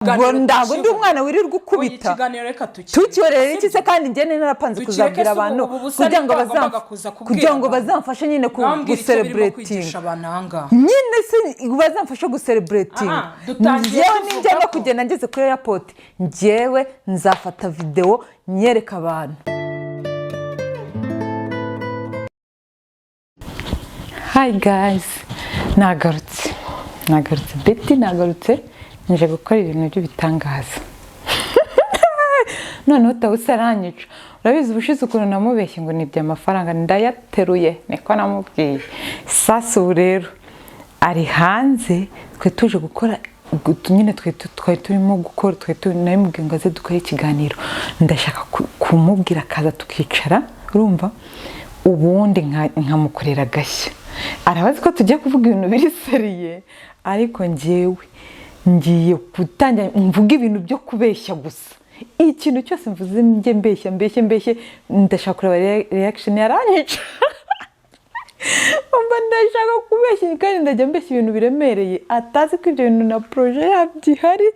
ndago ndi umwana wirirwa ukubita tukiyorera iki se kandi njye narapanze kuzabwira abantu kugira ngo bazamfashe nyine gucelebrating nyine se bazamfashe gucelebrating njyewe ninjya no kugenda ngeze kuri airport njyewe nzafata video nyereka abantu. Hi guys, nagarutse Betty nagarutse nje gukora ibintu by'ubitangaza. Noneho Taussiu aranyica. Urabizi ubushize ukuntu namubeshye ngo nibye amafaranga ndayateruye niko namubwiye. Sasa ubu rero ari hanze twe tuje gukora nyine twe turimo gukora twe namubwiye ngo aze dukore ikiganiro. Ndashaka kumubwira kaza tukicara urumva ubundi nkamukorera gashya. Arabazi ko tugiye kuvuga ibintu biri seriye ariko njyewe ngiye gutangira mvuga ibintu byo kubeshya gusa. Ikintu cyose mvuze njye mbeshye ndashaka kureba reaction yaranyica. Umva ndashaka kubeshya kandi ndajya mbeshya ibintu biremereye atazi ko ibyo bintu na projet yabyihari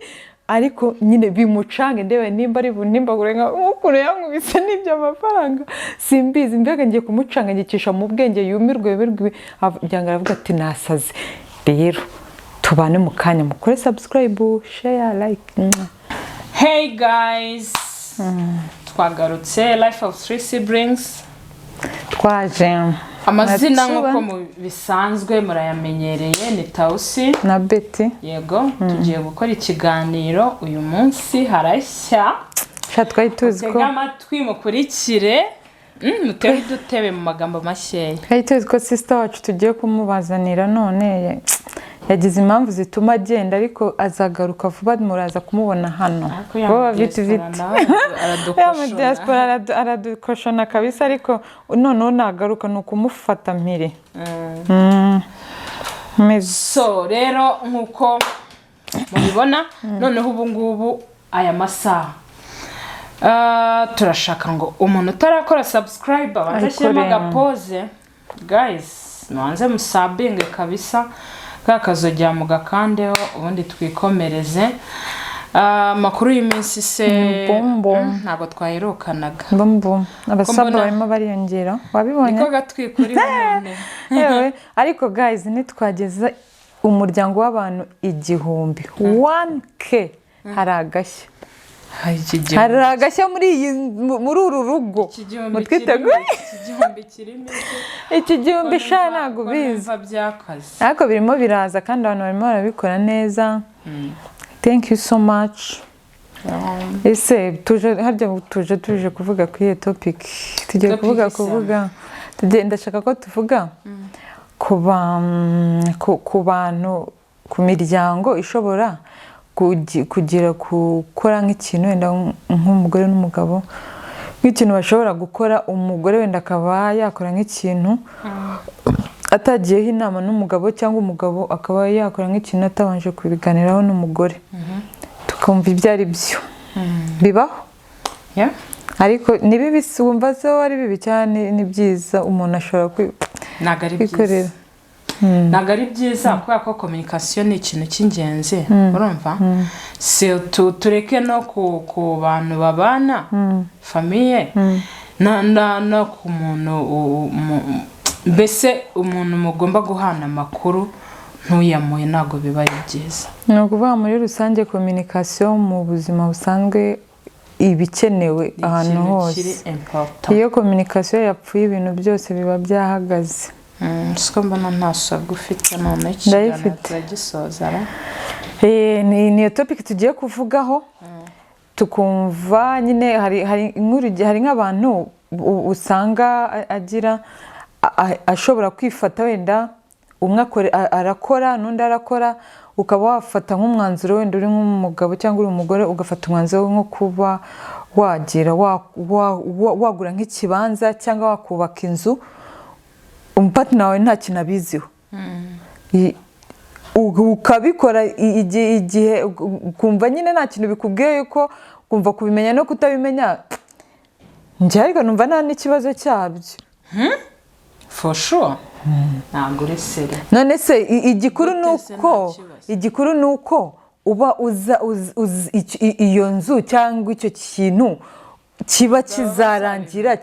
ariko nyine bimucange ndebe nimba ari bunimba kurenga ukure yankubise n'ibyo amafaranga simbizi mbega ngiye kumucanga ngikisha mu bwenge yumirwe byanga aravuga ati nasaze. Rero tubane mu kanya mukore subscribe share like. Hey guys, twagarutse Life of Three Siblings. Twaje amazina nk'uko bisanzwe murayamenyereye ni Taussiu na Betty. Yego tugiye gukora ikiganiro uyu munsi harashya twari tuzi ko amatwi mukurikire mutewe dutebe mu magambo mashyeye. Twari tuzi ko sister wacu tugiye kumubazanira none yagize impamvu zituma agenda ariko azagaruka vuba muraza kumubona hano. Bo vite aradukoshona kabisa ariko noneho nagaruka nukumufata mpire. So rero nkuko mubibona noneho ubu ngubu aya masaha turashaka ngo umuntu utarakora subscribe abanze agapoze guys mwanze musabinge kabisa kakazojya mu gakandeho ubundi twikomereze. Makuru y'iminsi se ntago twahirukanaga bombo abasaba barimo bariyongera wabibonye niko gatwikuri none yewe ariko guys nitwageza umuryango w'abantu 1,000 haragashya haragashya muri uru rugo mutwiteguye ikigihumbi sha ntago bizi ariko birimo biraza kandi abantu barimo barabikora neza. Thank you so much. Ese tuje kuvuga kuri iyi topic tugiye kuvuga ndashaka ko tuvuga ku bantu ku miryango ishobora kugira gukora nk'ikintu wenda nk'umugore n'umugabo nk'ikintu bashobora gukora umugore wenda akaba yakora nk'ikintu atagiyeho inama n'umugabo cyangwa umugabo akaba yakora nk'ikintu atabanje kubiganiraho n'umugore tukumva ibyo ari byo bibaho ariko nibibi wumva zo ari bibi cyane ni byiza umuntu ashobora kwikorera. Ntago ari byiza kubera ko communication ni ikintu cy'ingenzi urumva si tureke no ku bantu babana famille no ku muntu mbese umuntu mugomba guhana amakuru ntuyamuhe ntago biba ari byiza. Ni ukuvuga muri rusange communication mu buzima busanzwe ibikenewe ahantu hose. Iyo communication yapfuye ibintu byose biba byahagaze. Siko mbona ntasabwa ufite none ikiganiro gisoza ni topic tugiye kuvugaho tukumva nyine hari nk'abantu usanga agira ashobora kwifata wenda umwe arakora n'undi arakora ukaba wafata nk'umwanzuro wenda uri nk'umugabo cyangwa uri umugore ugafata umwanzuro nko kuba wagira wagura nk'ikibanza cyangwa wakubaka inzu umupatana wawe nta kintu abiziho ukabikora igihe kumva nyine nta kintu bikubwiye yuko kumva kubimenya no kutabimenya njye ariko numva nta n'ikibazo cyabyo for sure ntabwo uri seri none se igikuru nuko uba uza iyo nzu cyangwa icyo kintu kiba kizarangira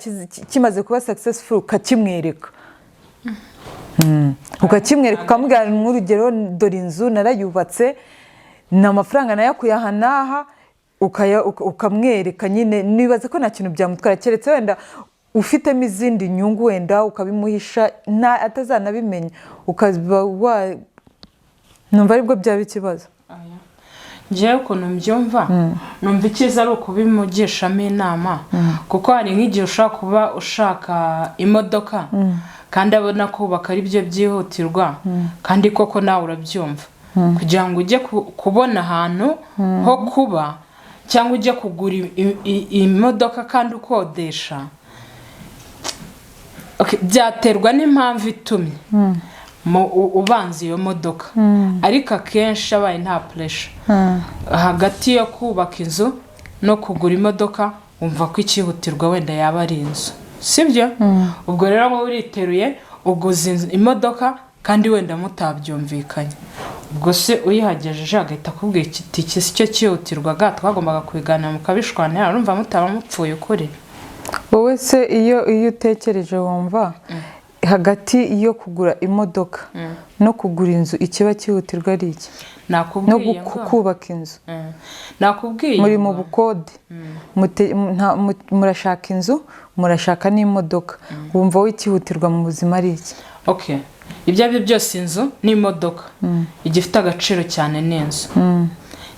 kimaze kuba successful ukakimwereka ukakimwereka ukamubwira nk'urugero dore inzu narayubatse ni amafaranga nayakuye aha n'aha ukamwereka nyine nibaza ko nta kintu byamutwara keretse wenda ufitemo izindi nyungu wenda ukabimuhisha atazanabimenya ukaba numva aribwo byaba ikibazo. njyewe ukuntu mbyumva numva icyiza ari ukubimugishamo inama kuko hari nk'igihe ushaka kuba ushaka imodoka kandi abona kubaka ari byo byihutirwa kandi koko nawe urabyumva kugira ngo ujye kubona ahantu ho kuba cyangwa ujye kugura imodoka kandi ukodesha byaterwa n'impamvu itumye ubanza iyo modoka ariko akenshi abaye nta pressure hagati yo kubaka inzu no kugura imodoka wumva ko ikihutirwa wenda yaba ari inzu sibyo ubwo rero wowe uriteruye uguze imodoka kandi wenda mutabyumvikanye ubwo se uyihagejeje agahita akubwira iki si cyo cyihutirwaga twagombaga kubiganira mukabishwanira urumva mutaba mupfuye ukuri. wowe se iyo utekereje wumva hagati yo kugura imodoka no kugura inzu ikiba cyihutirwa ari iki no kubaka inzu nakubwiye muri mu bukode murashaka inzu murashaka n'imodoka wumva wowe ikihutirwa mu buzima ari iki? okay ibyo ari byo byose inzu n'imodoka igifite agaciro cyane n'inzu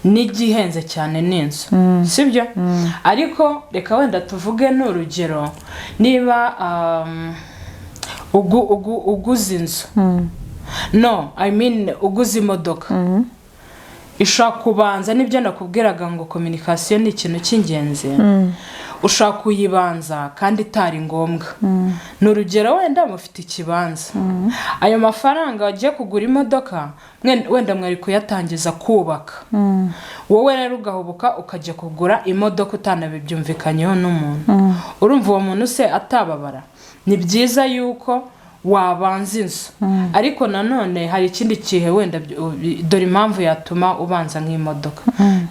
n'igihenze cyane n'inzu sibyo ariko reka wenda tuvuge n'urugero niba uguze inzu no I mean uguze imodoka ishaka kubanza nibyo nakubwiraga ngo communication ni ikintu cy'ingenzi ushaka kuyibanza kandi itari ngombwa n'urugero wenda mufite ikibanza ayo mafaranga wagiye kugura imodoka wenda mwari kuyatangiza kubaka wowe rero ugahubuka ukajya kugura imodoka utanabibyumvikanyeho n'umuntu urumva uwo muntu se atababara ni byiza yuko wabanza inzu ariko nanone hari ikindi kihe wenda dore impamvu yatuma ubanza nk'imodoka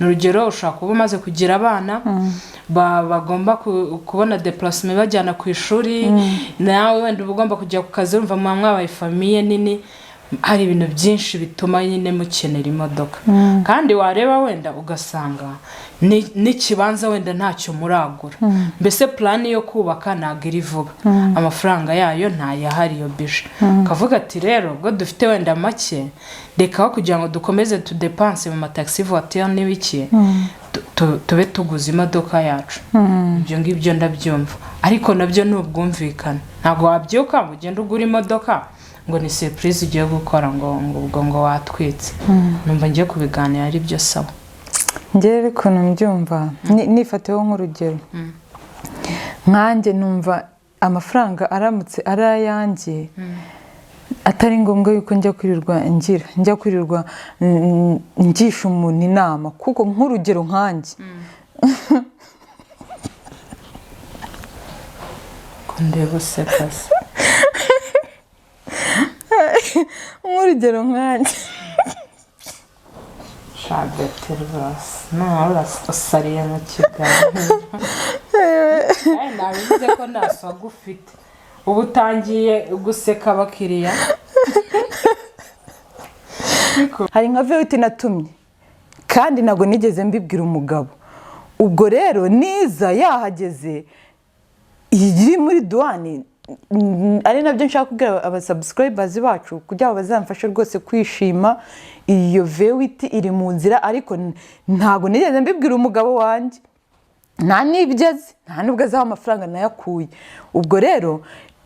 n'urugero ushaka kuba umaze kugira abana bagomba kubona déplacement bajyana ku ishuri nawe wenda ugomba kujya ku kazi urumva mwabaye famille nini hari ibintu byinshi bituma nyine mukenera imodoka kandi wareba wenda ugasanga n'ikibanza wenda ntacyo muragura mbese plan yo kubaka ntabwo iri vuba amafaranga yayo ntayahari yo bishe kavuga ati rero ubwo dufite wenda make reka kugira ngo dukomeze tudepanse mu mataxi voiture n'ibiki tube tuguze imodoka yacu ibyo ngibyo ndabyumva ariko nabyo n'ubwumvikana ntabwo wabyuka ugenda ugura imodoka ngo ni surprise ugiye gukora ngo watwitse numva ngiye kubiganira ari byo sawa. njye ariko numbyumva nifateho nk'urugero nkanjye numva amafaranga aramutse ari ayanjye atari ngombwa yuko njya kwirirwa ngisha umuntu inama kuko nk'urugero nkanjye kundeba useka se nk'urugero nkanjye shabete rwose nawe usariye mu kiganiro nabivuze ko nta swaga ufite ubu utangiye guseka abakiriya hari nka vewiti natumye kandi ntabwo nigeze mbibwira umugabo ubwo rero niza yahageze iri muri duwani ari nabyo nshaka kubwira abasubscribers bacu kugira ngo bazamfashe rwose kwishima iyo vewiti iri mu nzira ariko ntabwo nigeze mbibwira umugabo wanjye nta n'ibyo azi nta n'ubwo azi aho amafaranga nayakuye ubwo rero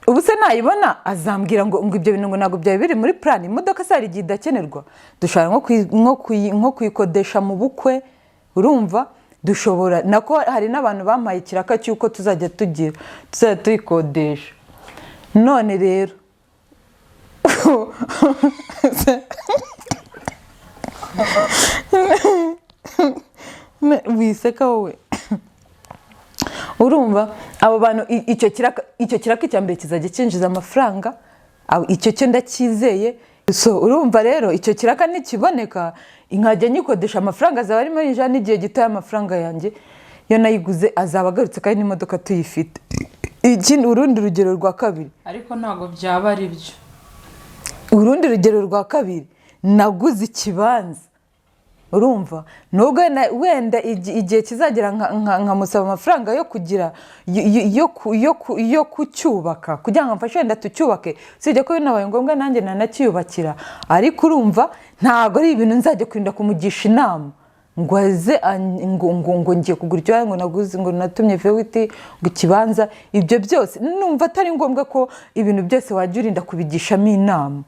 ubu se nayibona azambwira ngo ibyo bintu ngo ntabwo byari biri muri plan imodoka se hari igihe idakenerwa dushobora nko kuyikodesha mu bukwe urumva dushobora nako hari n'abantu bampaye ikiraka cy'uko tuzajya tuyikodesha none rero wiseka wowe urumva abo bantu icyo kiraka cya mbere kizajya cyinjiza amafaranga icyo cyo ndacyizeye so urumva rero icyo kiraka nikiboneka inkajya nyikodesha amafaranga azaba arimo yinjira n'igihe gito y'amafaranga yanjye yo nayiguze azaba agarutse kandi n'imodoka tuyifite. Ikindi urundi rugero rwa kabiri, ariko ntabwo byaba ari byo. urundi rugero rwa kabiri, naguze ikibanza. Urumva nubwo wenda igihe kizagera nkamusaba amafaranga yo kugira yo kucyubaka kugira ngo mfashe wenda tucyubake, sije ko binabaye ngombwa nanjye nanacyubakira, ariko urumva ntago ari ibintu nzajya kwinda kumugisha inama ngo aze ngo ngiye kugura icyo ngo naguze ngo natumye vewiti ngo ikibanza. Ibyo byose numva atari ngombwa ko ibintu byose wajya urinda kubigishamo inama.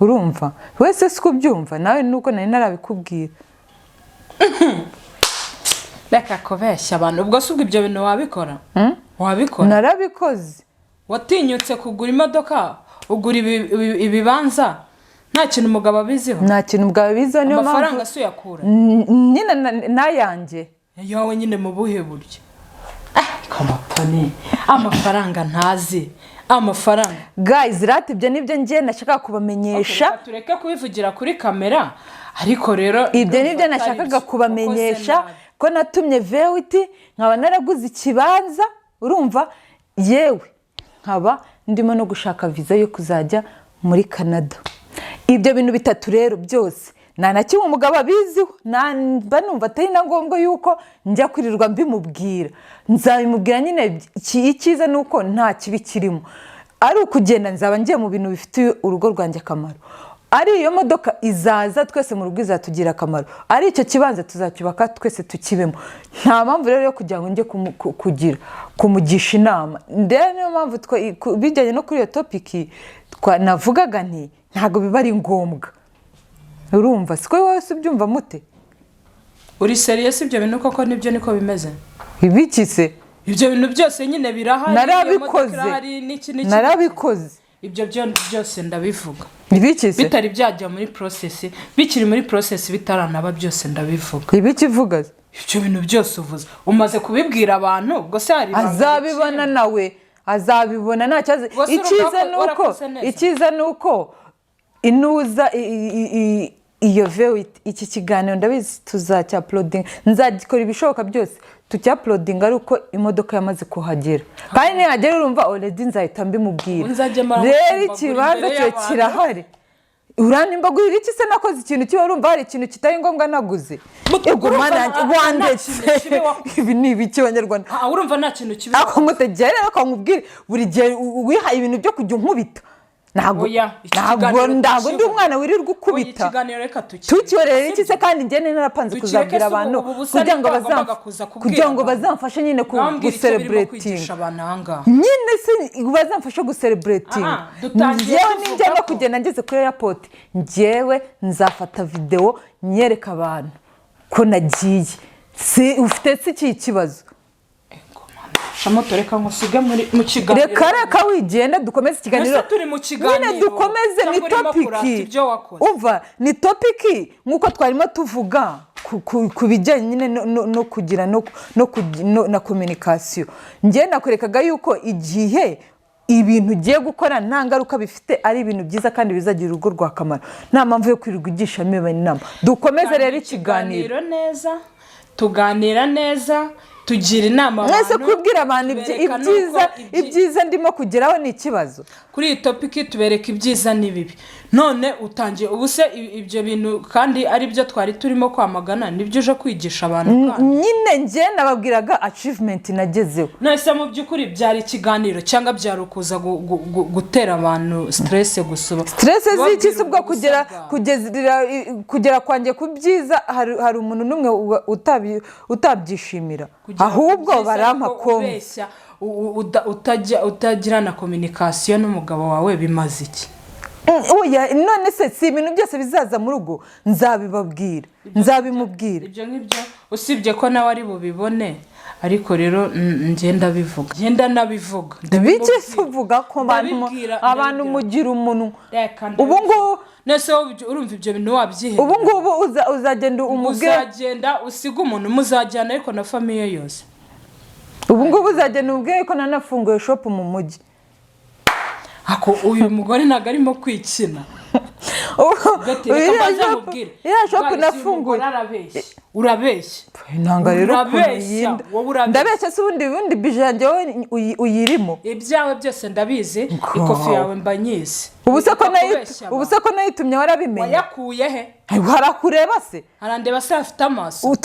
Urumva wese siko byumva nawe nuko nari narabikubwira. Reka kubeshya abantu. Ubwo se ibyo bintu wabikora? Wabikora? Narabikoze. Watinyutse kugura imodoka, ugura ibibanza, nta kintu umugabo abiziho? Nta kintu umugabo abiziho, niyo mpamvu amafaranga se uyakura nyine nayanjye yawe nyine mu buhe buryo? Kamapane amafaranga ntazi amafaranga. Guys, ibyo nibyo ngiye nashaka kubamenyesha. Okay, tureke kubivugira kuri kamera, ariko rero ibyo nibyo nashakaga kubamenyesha ko natumye vewiti nkaba naraguze ikibanza. Urumva yewe nkaba ndimo no gushaka visa yo kuzajya muri Canada. Ibyo bintu bitatu rero byose nta na kimwe umugabo abiziho, mba numva atari na ngombwa yuko njya kwirirwa mbimubwira. Nzabimubwira nyine icyiza nuko nta kibi kirimo, ari ukugenda nzaba ngiye mu bintu bifitiye urugo rwanjye akamaro. Ari iyo modoka izaza twese mu rugo izatugira akamaro, ari icyo kibanza tuzacyubaka twese tukibemo. Nta mpamvu rero yo kugira ngo njye kumugisha inama. Ndetse niyo mpamvu bijyanye no kuri iyo topiki navugaga nti ntabwo biba ari ngombwa. Urumva siko wowe ubyumva mute? Uri serious? Ibyo bintu koko nibyo niko bimeze? Ibikise ibyo bintu byose nyine birahari. Narabikoze. Ibyo byose ndabivuga. Ibikise bitari byajya muri process, bikiri muri process bitaranaba byose ndabivuga. Ibikivuga ibyo bintu byose uvuze umaze kubibwira abantu, ubwo se hari azabibona nawe azabibona nta cyaze. Ikiza nuko inuza iyo vewiti iki kiganiro ndabizi tuzacya uploading, nzagikora ibishoboka byose tucya uploading ari uko imodoka yamaze kuhagera. Kandi nihagera urumva already nzahita mbimubwira. Rero ikibanza cyo kirahari. Uranimbagurira iki se nakoze ikintu kiba urumva hari ikintu kitari ngombwa naguze? Ego mana wandetse ibi ni ibiki Abanyarwanda? Urumva nta kintu kibi. Ako mutegere akangubwira buri gihe wihaye ibintu byo kujya nkubita. Ntabwo ndi umwana wirirwa ukubita. Tukiyorera iki se kandi njye narapanze kuzabwira abantu kugira ngo bazamfashe nyine gucelebrating. Nyine se bazamfashe gucelebrating. Njyewe ninjya no kugenda ngeze kuri airport, njyewe nzafata video nyereka abantu ko nagiye. Si ufite iki kibazo? Shamoto reka ngusige mu kiganiro. Reka wigenda dukomeze ikiganiro. Nyine dukomeze ni topiki. Umva ni topiki nkuko twarimo tuvuga ku bijyanye nyine no kugira na communication. Ngiye nakwerekaga yuko igihe ibintu ugiye gukora nta ngaruka bifite, ari ibintu byiza kandi bizagira urugo rwa kamaro. Nta mpamvu yo kwirirwa ugisha meba inama. Dukomeze rero ikiganiro neza, tuganira neza, tugira inama abantu. Mwese kubwira abantu ibyiza ndimo kugeraho ni ikibazo. Kuri iyi topiki tubereka ibyiza n'ibibi. None utangiye ubuse ibyo bintu kandi ari byo twari turimo kwamagana, nibyo uje kwigisha abantu kandi. Nyine ngiye nababwiraga achievement nagezeho. Nese mu by'ukuri byari ikiganiro cyangwa byari ukuza gutera abantu stress gusuba. Stress z'iki se ubwo kugera kwanjye ku byiza hari umuntu numwe utabyishimira. Ahubwo barampa komwe. Utagira na communication n'umugabo wawe bimaze iki? Oya none se si ibintu byose bizaza mu rugo nzabibabwira, nzabimubwira. Ibyo ngibyo usibye ko nawe ari bubibone, ariko rero ngenda bivuga. Ngenda nabivuga. Bike suvuga ko abantu mugira umuntu. Ubu ngo nese urumva ibyo bintu wabyihe. Ubu ngubu uzagenda uzagenda usiga umuntu muzajyana ariko na famille yose. Ubu ngubu uzagenda ubwiye ko nanafunguye shop mu mujyi. Ako uyu mugore nagarimo kwikina. iriya shopu nafunguye urabeshya intanga rero urabeshya ndabeshya se ubundi bije yanjye wowe uyirimo ibyawe byose ndabizi ikofi yawe mba nyizi ubu se ko nayitumye warabimenye wayakuye he harakureba se harandeba se afite amaso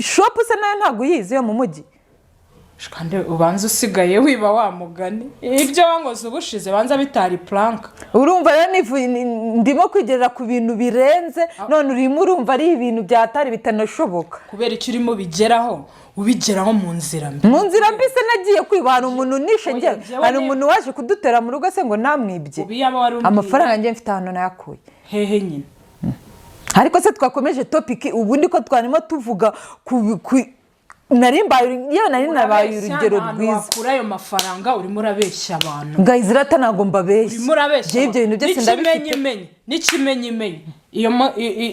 shopu se nayo ntabwo uyizi yo mu mujyi kandi ubanza usigaye wiba wa mugani ibyo wangoze ubushize banza bitari plank urumva rero ndimo kwigerera ku bintu birenze none urimo urumva ari ibintu byatari bitanashoboka kubera icyo urimo ubigeraho mu nzira mbi se nagiye kwiba hari umuntu nishe njye hari umuntu waje kudutera mu rugo se ngo namwibye amafaranga njye mfite ahantu nayakuye hehe nyine ariko se twakomeje topic ubundi ko twarimo tuvuga nari nabaye urugero rwiza wakura ayo mafaranga urimo urabeshya abantu guys rata ntabwo mbabeshya urimo urabeshya ibyo bintu byose ndabifite n'ikimenyimenyi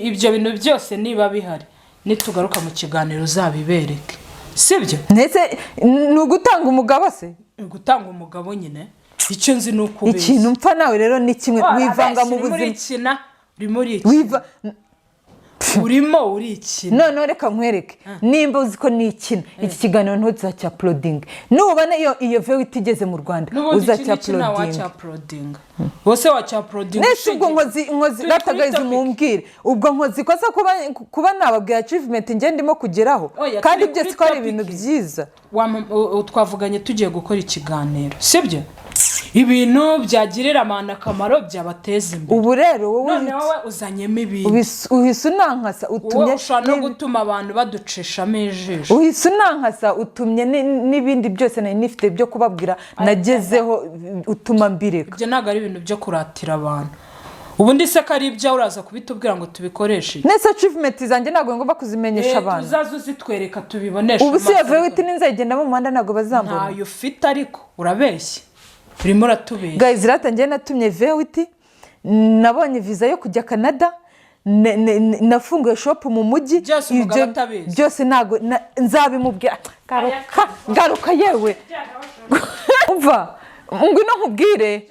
ibyo bintu byose niba bihari nitugaruka mu kiganiro uzabibereke sibyo ndetse ni ugutanga umugabo se gutanga umugabo nyine icyo nzi ni ukubeshya ikintu mpfa nawe rero ni kimwe wivanga mu buzima urimo urikina none reka nkwereke nimba uzi ko nikina iki kiganiro ntuzacya uploading nubona iyo vewe itigeze mu Rwanda uzacya uploading bose wacya uploading nese ubwo nkozi gatagayize mumbwire ubwo nkozi kosa kuba nababwiye achievement nge ndimo kugeraho kandi byose ko ari ibintu byiza twavuganye tugiye gukora ikiganiro sibyo ibintu byagirira amana akamaro byabateza imbere ubu rero wowe uzanyemo ibintu uhise unankasa utumye no gutuma abantu baducishamo ijisho uhise unankasa utumye n'ibindi byose nari nifite byo kubabwira nagezeho utuma mbireka ibyo ntabwo ari ibintu byo kuratira abantu ubundi se ko ari ibyawe uraza kubitubwira ngo tubikoreshe nese achievement zanjye ntabwo ngomba kuzimenyesha abantu uzaze uzitwereka tubibonesha ubu si yavuye ninzagenda mu muhanda ntabwo bazambona ntayo ufite ariko urabeshya urimo uratubeshya guys ratangiye natumye vewiti nabonye visa yo kujya Canada nafunguye shop mu mujyi byose ntago nzabimubwira garuka yewe umva ngwino nkubwire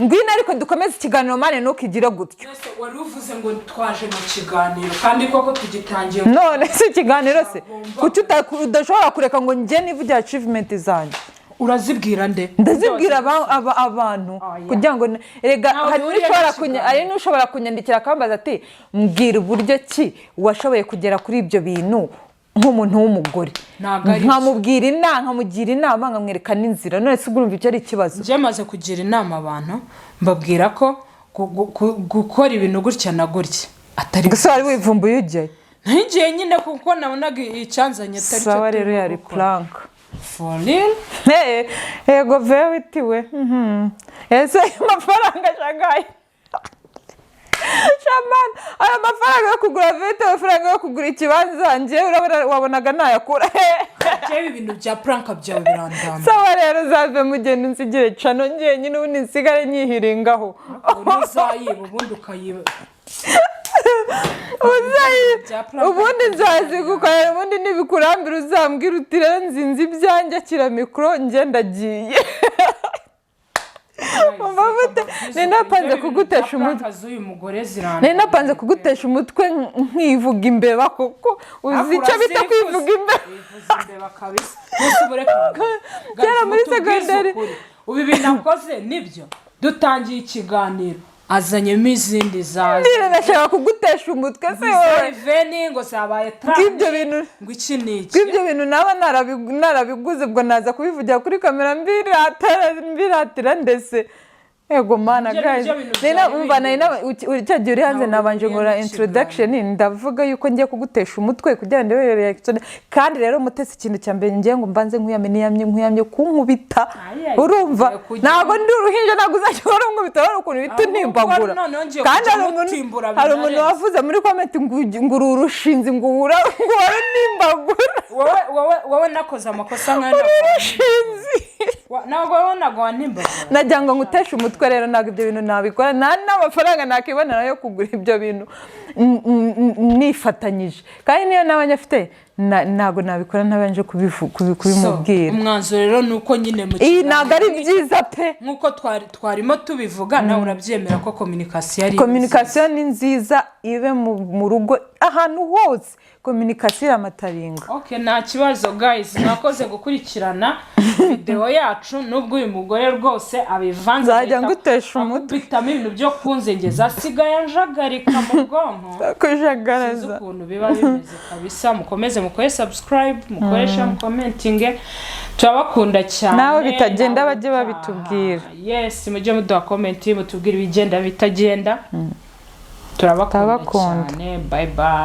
ngwino ariko dukomeze ikiganiro mane ntukigire gutyo wari uvuze ngo twaje mu kiganiro kandi koko tugitangiye none si ikiganiro se kuki udashobora kureka ngo njye nivugira achievement zanjye urazibwira nde ndazibwira abantu kugira ngo rega hari n'ushobora kunyandikira akambaza ati mbwira uburyo ki washoboye kugera kuri ibyo bintu nk'umuntu w'umugore nkamubwira inama nkamugira inama nkamwereka n'inzira none se urumva icyo ari ikibazo njye maze kugira inama abantu mbabwira ko gukora ibintu gutya na gutya atari gusa wari wivumbuye ujyayo ntigiye nyine kuko nabonaga icyanzanye atari cyo sawa rero yari plank for real yego vewitiwe ese amafaranga shagaye shamana aya mafaranga yo kugura vewiti amafaranga yo kugura ikibanza njye wabonaga nayakura jewe ibintu bya plank byawe birandamba sawa rero zave mugende nsigire cano njye nyine ubundi nsigare nyihiringaho uzayiba ubundi ukayiba ubundi nzazigukorera ubundi nibikurambira uzambwira uti rero nzinzi ibyanjye akira mikoro njye ndagiye ninapanze kugutesha umutwe ninapanze kugutesha umutwe nkivuga imbeba kuko uzi icyo bita kwivuga imbeba kera muri segonderi ubu ibintu akoze nibyo dutangiye ikiganiro azanyemo izindi zaza nashaka kugutesha umutwe se wowe veni ngo zabaye trans ngo iki niki ibyo bintu naba narabiguze ubwo naza kubivugira kuri kamera mbiratira ndetse ego mana guys icyo gihe uri hanze nabanje ngora introduction ndavuga yuko ngiye kugutesha umutwe kugira ngo ndebe reaction kandi rero mutese ikintu cya mbere ngiye ngo mbanze nkuyamye kunkubita urumva ntabwo ndi uruhinja ntabwo uzakora nkubita ari ukuntu bita nimbagura kandi hari umuntu wavuze muri comment ngo urushinzi ngo wari nimbagura wowe nakoze amakosa nk'aya ntabwo wabona nimbagura najya ngo nguteshe umutwe rero ntabwo ibyo bintu nabikora nta n'amafaranga nakibonera yo kugura ibyo bintu nifatanyije kandi niyo n'abanyafite ntago nabikora ntabanje kubimubwira. Umwanzuro rero ni uko nyine mu kiganiro ntago ari byiza pe nk'uko twarimo tubivuga nawe urabyemera ko communication ni nziza ibe mu rugo ahantu hose communication amataringa. Okay, nta kibazo guys, mwakoze gukurikirana video yacu nubwo uyu mugore rwose abivanze nzajya ngutesha umutwe bitamo ibintu byo kunzengeza asigaye njagarika mu bwonko kujagaraza ukuntu biba bimeze kabisa. Mukomeze mukore subscribe, mukoresha mu commenting, turabakunda cyane. nawe bitagenda bajye babitubwira. Yes, mujye muduha comment mutubwire ibigenda bitagenda. Turabakunda cyane. Bye bye.